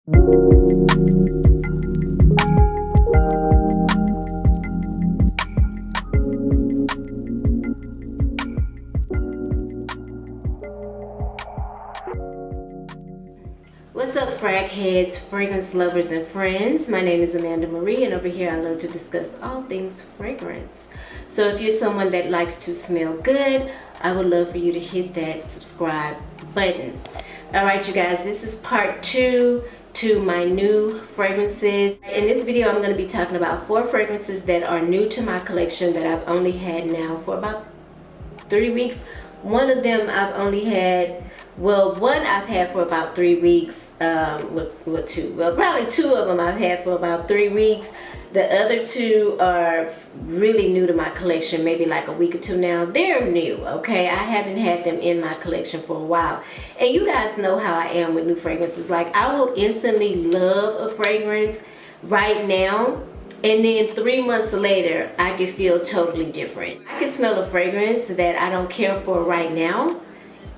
What's up, frag heads, fragrance lovers, and friends? My name is Amanda Marie, and over here I love to discuss all things fragrance. So if you're someone that likes to smell good, I would love for you to hit that subscribe button. Alright, you guys, this is part 2 to my new fragrances. In this video, I'm going to be talking about 4 fragrances that are new to my collection that I've only had now for about 3 weeks. One of them I've only had, well, one I've had for about 3 weeks. Probably 2 of them I've had for about 3 weeks. The other 2 are really new to my collection, maybe like a week or 2 now. They're new, okay? I haven't had them in my collection for a while. And you guys know how I am with new fragrances. Like, I will instantly love a fragrance right now, and then 3 months later, I can feel totally different. I can smell a fragrance that I don't care for right now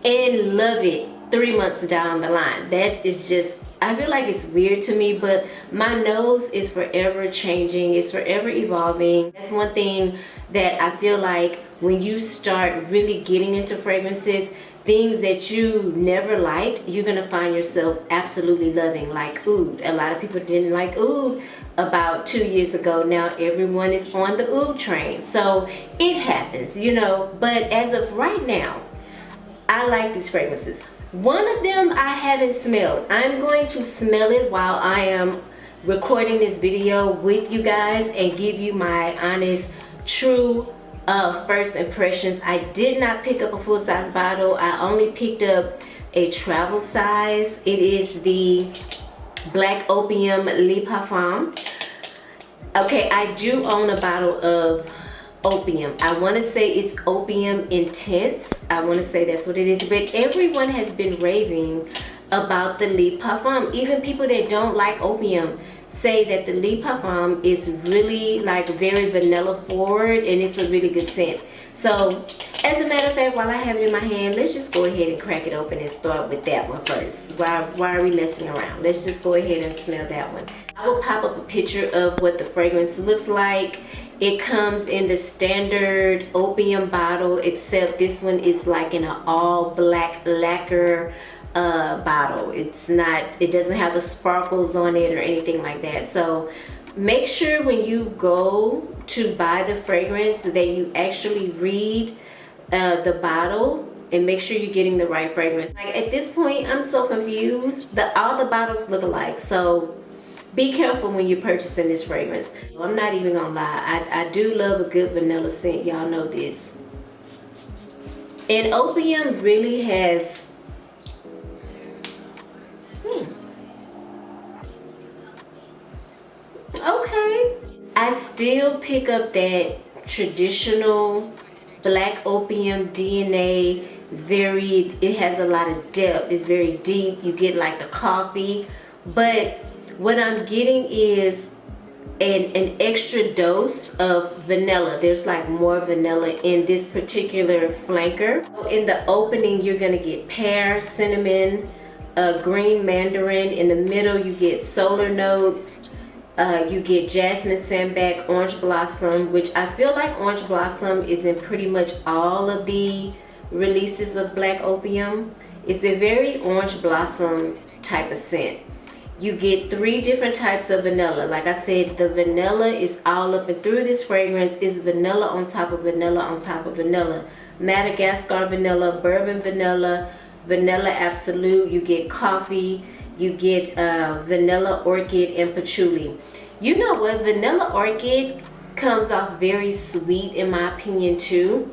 and love it 3 months down the line. That is just, I feel like it's weird to me, but my nose is forever changing. It's forever evolving. That's one thing that I feel like when you start really getting into fragrances, things that you never liked, you're gonna find yourself absolutely loving. Like oud. A lot of people didn't like oud about 2 years ago. Now everyone is on the oud train. So it happens, you know. But as of right now, I like these fragrances. One of them I haven't smelled. I'm going to smell it while I am recording this video with you guys and give you my honest, true first impressions. I did not pick up a full-size bottle. I only picked up a travel size. It is the Black Opium Lily Parfum. Okay, I do own a bottle of Opium. I want to say it's Opium Intense. I want to say that's what it is. But everyone has been raving about the Lily Parfum. Even people that don't like Opium say that the Lily Parfum is really like very vanilla forward, and it's a really good scent. So as a matter of fact, while I have it in my hand, let's just go ahead and crack it open and start with that one first. Why are we messing around? Let's just go ahead and smell that one. I will pop up a picture of what the fragrance looks like. It comes in the standard Opium bottle, except this one is like in an all black lacquer bottle. It's not, it doesn't have the sparkles on it or anything like that. So make sure when you go to buy the fragrance that you actually read the bottle and make sure you're getting the right fragrance. Like at this point, I'm so confused. All the bottles look alike, so be careful when you're purchasing this fragrance. I'm not even gonna lie, I do love a good vanilla scent. Y'all know this. And Opium really has okay. I still pick up that traditional Black Opium DNA. It has a lot of depth. It's very deep. You get like the coffee, but what I'm getting is an extra dose of vanilla. There's like more vanilla in this particular flanker. In the opening, you're gonna get pear, cinnamon, green mandarin. In the middle, you get solar notes. You get jasmine, sandalwood, orange blossom, which I feel like orange blossom is in pretty much all of the releases of Black Opium. It's a very orange blossom type of scent. You get 3 different types of vanilla. Like I said, the vanilla is all up and through this fragrance. Is vanilla on top of vanilla on top of vanilla. Madagascar vanilla, bourbon vanilla, vanilla absolute. You get coffee. You get vanilla orchid and patchouli. You know what? Vanilla orchid comes off very sweet in my opinion too.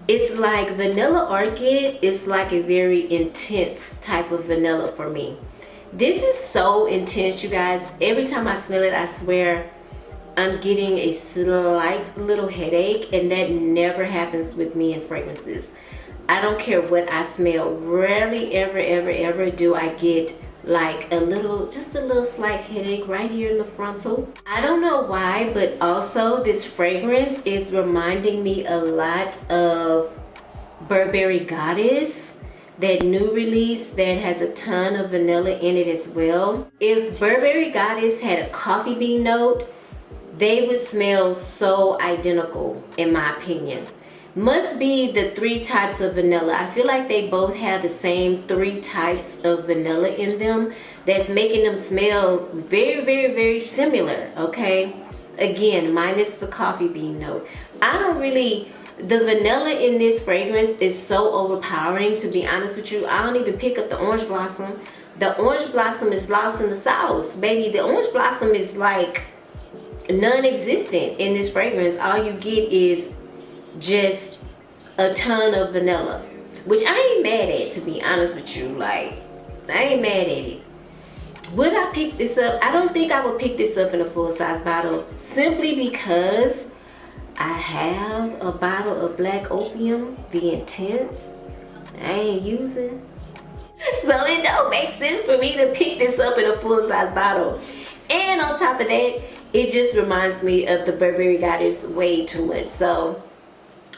It's like vanilla orchid is like a very intense type of vanilla for me. This is so intense, you guys. Every time I smell it, I swear I'm getting a slight little headache, and that never happens with me in fragrances. I don't care what I smell. Rarely ever do I get like just a little slight headache right here in the frontal. I don't know why, but also this fragrance is reminding me a lot of Burberry Goddess, that new release that has a ton of vanilla in it as well. If Burberry Goddess had a coffee bean note, they would smell so identical, in my opinion. Must be the 3 types of vanilla. I feel like they both have the same 3 types of vanilla in them that's making them smell very, very, very similar, okay? Again, minus the coffee bean note. The vanilla in this fragrance is so overpowering, to be honest with you. I don't even pick up the orange blossom. The orange blossom is lost in the sauce, baby. The orange blossom is like non-existent in this fragrance. All you get is just a ton of vanilla, which I ain't mad at, to be honest with you. Like, I ain't mad at it. Would I pick this up? I don't think I would pick this up in a full-size bottle, simply because I have a bottle of Black Opium, the Intense, I ain't using. So it don't make sense for me to pick this up in a full-size bottle. And on top of that, it just reminds me of the Burberry Goddess way too much. So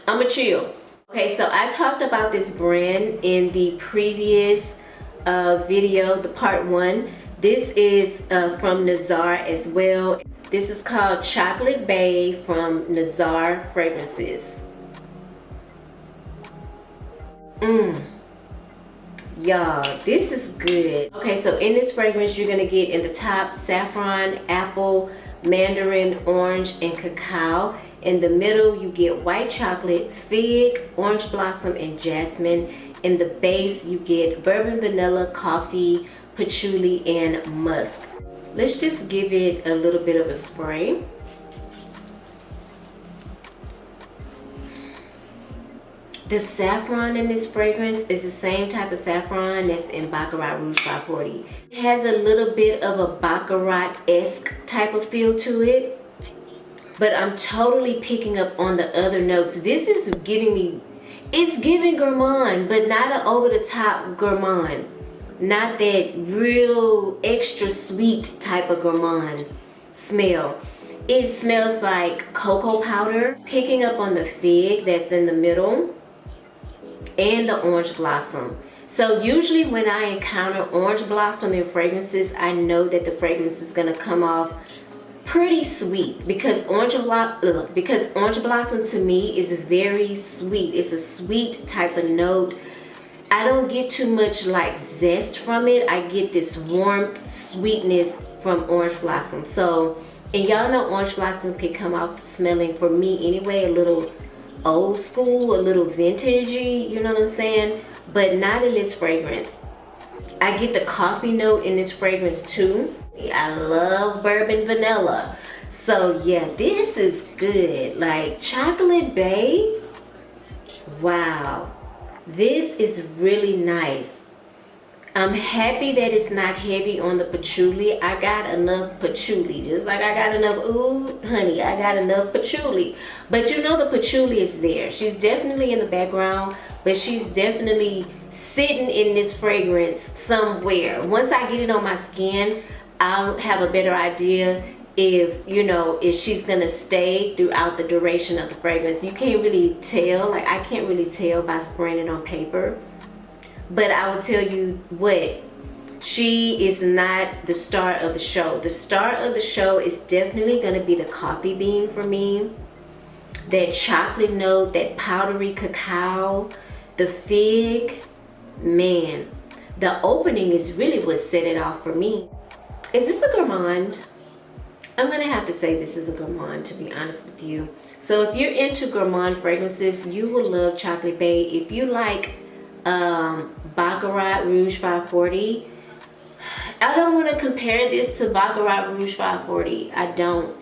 I'ma chill. Okay, so I talked about this brand in the previous video, the part 1. This is from Nazar as well. This is called Chocolate Bay from Nazar Fragrances. Y'all, this is good. Okay, so in this fragrance, you're gonna get in the top saffron, apple, mandarin, orange, and cacao. In the middle, you get white chocolate, fig, orange blossom, and jasmine. In the base, you get bourbon, vanilla, coffee, patchouli, and musk. Let's just give it a little bit of a spray. The saffron in this fragrance is the same type of saffron that's in Baccarat Rouge 540. It has a little bit of a Baccarat-esque type of feel to it, but I'm totally picking up on the other notes. This is giving me, it's giving gourmand, but not an over-the-top gourmand. Not that real extra sweet type of gourmand smell. It smells like cocoa powder, picking up on the fig that's in the middle, and the orange blossom. So usually when I encounter orange blossom in fragrances, I know that the fragrance is gonna come off pretty sweet, because orange blossom to me is very sweet. It's a sweet type of note. I don't get too much like zest from it. I get this warmth, sweetness from orange blossom. So, and y'all know orange blossom can come off smelling, for me anyway, a little old school, a little vintagey, you know what I'm saying? But not in this fragrance. I get the coffee note in this fragrance too. I love bourbon vanilla. So yeah, this is good. Like Chocolate Bay, wow. This is really nice. I'm happy that it's not heavy on the patchouli. I got enough patchouli, just like I got enough, ooh, honey, I got enough patchouli. But you know the patchouli is there. She's definitely in the background, but she's definitely sitting in this fragrance somewhere. Once I get it on my skin, I'll have a better idea if, you know, if she's gonna stay throughout the duration of the fragrance. You can't really tell, like I can't really tell by spraying it on paper. But I will tell you what, she is not the star of the show. The star of the show is definitely gonna be the coffee bean for me. That chocolate note, that powdery cacao, the fig, man. The opening is really what set it off for me. Is this a gourmand? I'm gonna have to say this is a gourmand, to be honest with you. So if you're into gourmand fragrances, you will love Chocolate Bay. If you like Baccarat Rouge 540, I don't want to compare this to Baccarat Rouge 540. I don't.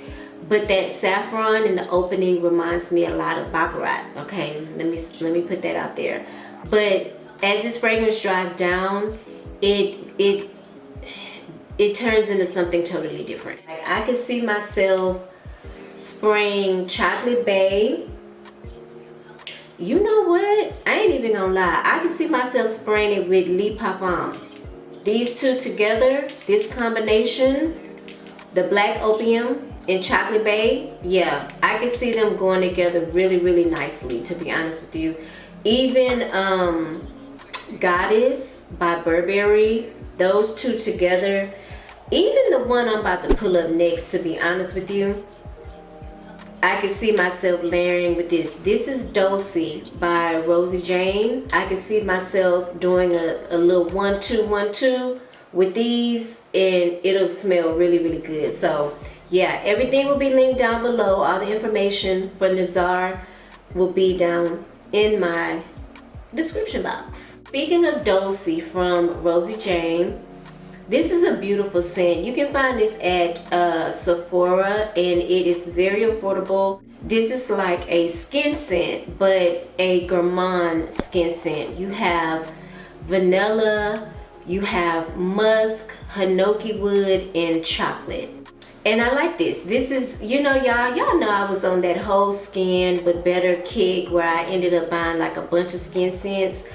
But that saffron in the opening reminds me a lot of Baccarat. Okay, let me put that out there. But as this fragrance dries down, it turns into something totally different. Like, I could see myself spraying Chocolate Bay. You know what? I ain't even gonna lie. I can see myself spraying it with Le Parfum. These two together, this combination, the Black Opium and Chocolate Bay, yeah, I can see them going together really, really nicely, to be honest with you. Even Goddess by Burberry. Those two together. Even the one I'm about to pull up next, to be honest with you, I can see myself layering with this. This is Dulce by Rosie Jane. I can see myself doing a little 1-2, 1-2 with these, and it'll smell really, really good. So yeah, everything will be linked down below. All the information for Nazar will be down in my description box. Speaking of Dulce from Rosie Jane, this is a beautiful scent. You can find this at Sephora, and it is very affordable. This is like a skin scent, but a gourmand skin scent. You have vanilla, you have musk, hinoki wood, and chocolate. And I like this. This is, you know, y'all know I was on that whole skin but better kick where I ended up buying like a bunch of skin scents.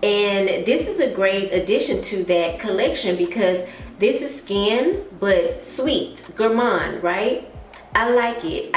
And this is a great addition to that collection because this is skin but sweet, gourmand, right? I like it.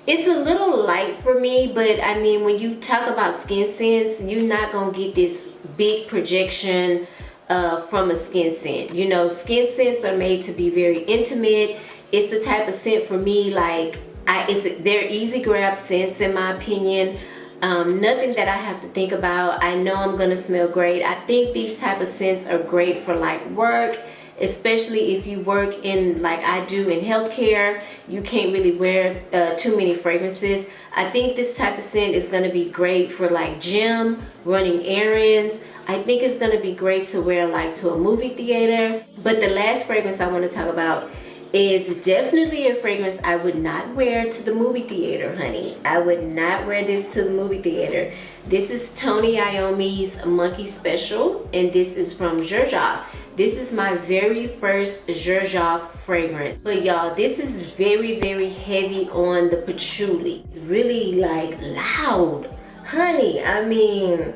It's a little light for me, but I mean, when you talk about skin scents, you're not gonna get this big projection from a skin scent. You know, skin scents are made to be very intimate. It's the type of scent for me, like, they're easy grab scents in my opinion. Nothing that I have to think about. I know I'm gonna smell great. I think these type of scents are great for like work, especially if you work in, like I do, in healthcare. You can't really wear too many fragrances. I think this type of scent is gonna be great for like gym, running errands. I think it's gonna be great to wear like to a movie theater. But the last fragrance I want to talk about is definitely a fragrance I would not wear to the movie theater, honey. I would not wear this to the movie theater. This is Tony Iommi's Monkey Special, and this is from Jovoy. This is my very first Jovoy fragrance. But y'all, this is very, very heavy on the patchouli. It's really like loud, honey. I mean,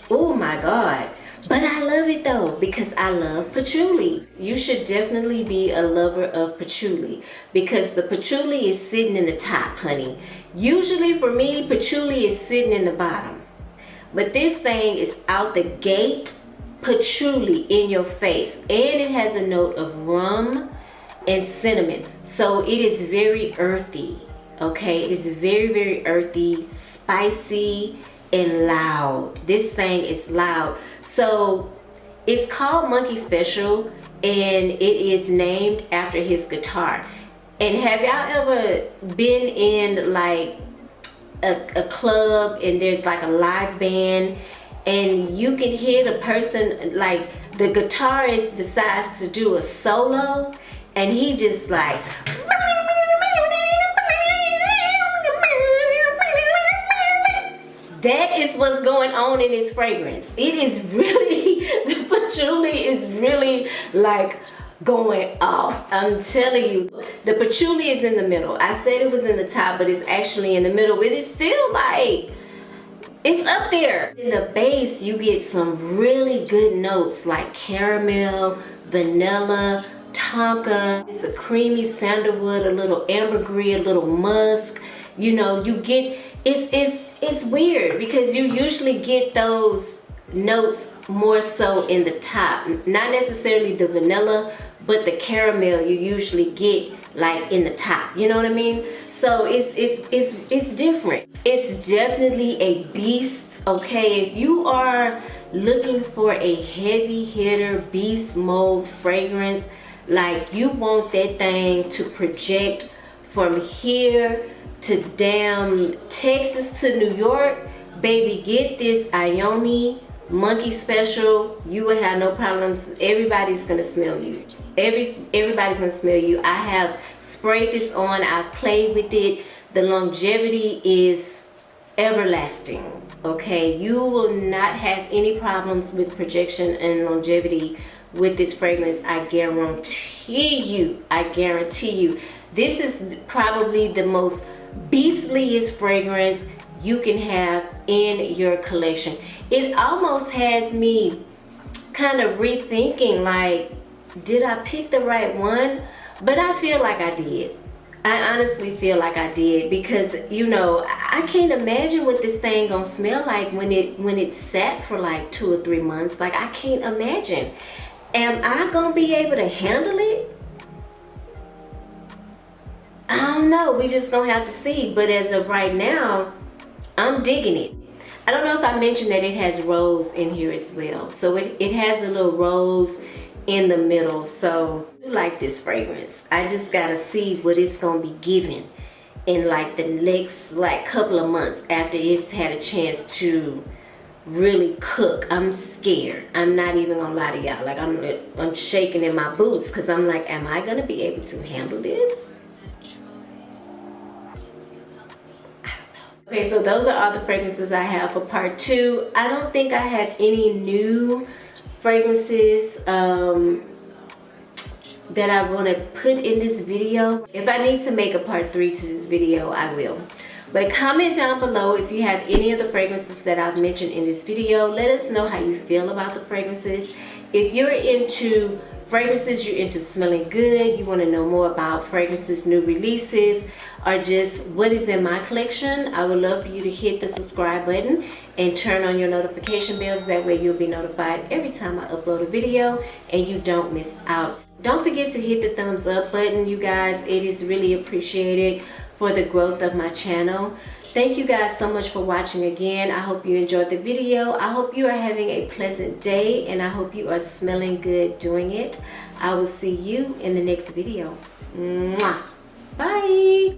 oh my God. But I love it though, because I love patchouli. You should definitely be a lover of patchouli because the patchouli is sitting in the top, honey. Usually for me, patchouli is sitting in the bottom. But this thing is out the gate, patchouli in your face. And it has a note of rum and cinnamon. So it is very earthy, okay? It is very, very earthy, spicy, and loud. This thing is loud. So it's called Monkey Special, and it is named after his guitar. And have y'all ever been in like a club and there's like a live band and you can hear the person, like the guitarist decides to do a solo and he just like that is what's going on in this fragrance. It is really, the patchouli is really like going off. I'm telling you, the patchouli is in the middle. I said it was in the top, but it's actually in the middle. It is still like, it's up there. In the base, you get some really good notes like caramel, vanilla, tonka. It's a creamy sandalwood, a little ambergris, a little musk. You know, you get, it's weird because you usually get those notes more so in the top, not necessarily the vanilla, but the caramel you usually get like in the top, you know what I mean? So it's different. It's definitely a beast, okay? If you are looking for a heavy hitter beast mode fragrance, like you want that thing to project from here to damn Texas to New York, baby, get this Iommi Monkey Special. You will have no problems. Everybody's gonna smell you. Everybody's gonna smell you. I have sprayed this on. I've played with it. The longevity is everlasting. Okay, you will not have any problems with projection and longevity with this fragrance. I guarantee you. I guarantee you. This is probably the most beastliest fragrance you can have in your collection. It almost has me kind of rethinking, like, did I pick the right one? But I feel like I did. I honestly feel like I did, because you know, I can't imagine what this thing gonna smell like when it's sat for like 2 or 3 months. Like, I can't imagine. Am I gonna be able to handle it? I don't know. We just gonna have to see. But as of right now, I'm digging it. I don't know if I mentioned that it has rose in here as well. So it has a little rose in the middle. So I like this fragrance. I just gotta see what it's gonna be giving in like the next like couple of months after it's had a chance to really cook. I'm scared. I'm not even gonna lie to y'all. Like, I'm shaking in my boots, because I'm like, am I gonna be able to handle this? Okay, so those are all the fragrances I have for part 2. I don't think I have any new fragrances that I want to put in this video. If I need to make a part 3 to this video, I will. But comment down below if you have any of the fragrances that I've mentioned in this video. Let us know how you feel about the fragrances. If you're into fragrances, you're into smelling good, you want to know more about fragrances, new releases, or just what is in my collection, I would love for you to hit the subscribe button and turn on your notification bells. That way you'll be notified every time I upload a video and you don't miss out. Don't forget to hit the thumbs up button, you guys. It is really appreciated for the growth of my channel. Thank you guys so much for watching again. I hope you enjoyed the video. I hope you are having a pleasant day, and I hope you are smelling good doing it. I will see you in the next video. Mwah. Bye.